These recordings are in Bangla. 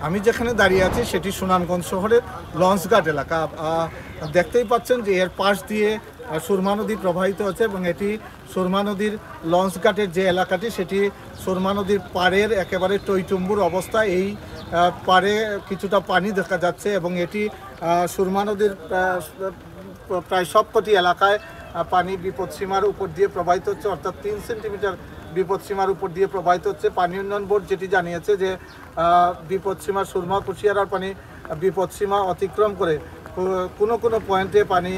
আমি যেখানে দাঁড়িয়ে আছি সেটি সুনামগঞ্জ শহরের লঞ্চঘাট এলাকা। দেখতেই পাচ্ছেন যে এর পাশ দিয়ে সুরমা নদী প্রবাহিত হচ্ছে এবং এটি সুরমা নদীর লঞ্চঘাটের যে এলাকাটি সেটি সুরমা নদীর পাড়ের একেবারে টইটুম্বুর অবস্থা। এই পাড়ে কিছুটা পানি দেখা যাচ্ছে এবং এটি সুরমা নদীর প্রায় সবকটি এলাকায় পানি বিপদসীমার উপর দিয়ে প্রবাহিত হচ্ছে, অর্থাৎ 3 সেন্টিমিটার বিপদসীমার উপর দিয়ে প্রবাহিত হচ্ছে। পানি উন্নয়ন বোর্ড যেটি জানিয়েছে যে বিপদসীমা সুরমা কুশিয়ারার পানি বিপদসীমা অতিক্রম করে কোনো পয়েন্টে পানি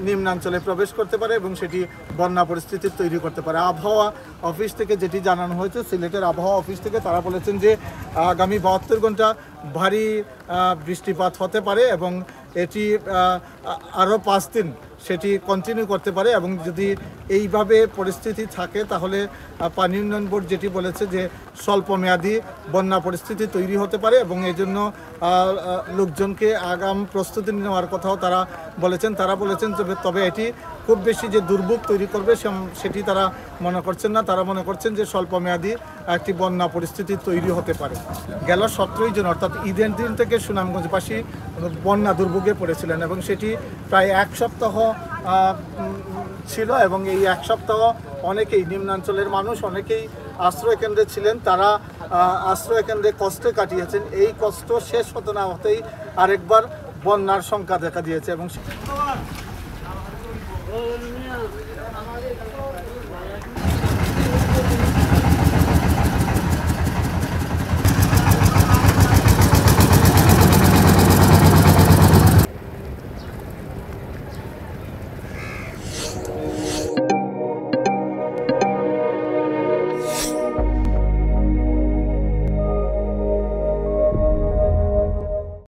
নিম্নাঞ্চলে প্রবেশ করতে পারে এবং সেটি বন্যা পরিস্থিতি তৈরি করতে পারে। আবহাওয়া অফিস থেকে যেটি জানানো হয়েছে, সিলেটের আবহাওয়া অফিস থেকে তারা বলেছেন যে আগামী 72 ঘন্টা ভারী বৃষ্টিপাত হতে পারে এবং এটি আরও 5 দিন সেটি কন্টিনিউ করতে পারে এবং যদি এইভাবে পরিস্থিতি থাকে তাহলে পানি উন্নয়ন বোর্ড যেটি বলেছে যে স্বল্পমেয়াদী বন্যা পরিস্থিতি তৈরি হতে পারে এবং এই জন্য লোকজনকে আগাম প্রস্তুতি নেওয়ার কথাও তারা বলেছেন। তবে এটি খুব বেশি যে দুর্ভোগ তৈরি করবে সেটি তারা মনে করছেন না। তারা মনে করছেন যে স্বল্পমেয়াদী একটি বন্যা পরিস্থিতি তৈরি হতে পারে। গেল 17 জন অর্থাৎ ঈদের দিন থেকে সুনামগঞ্জবাসী বন্যা দুর্ভোগে পড়েছিলেন এবং সেটি প্রায় 1 সপ্তাহ ছিল এবং এই 1 সপ্তাহ অনেকেই নিম্নাঞ্চলের মানুষ অনেকেই আশ্রয় কেন্দ্রে ছিলেন, তারা আশ্রয় কেন্দ্রে কষ্টে কাটিয়েছেন। এই কষ্ট শেষ হতে না হতেই আরেকবার বন্যার শঙ্কা দেখা দিয়েছে এবং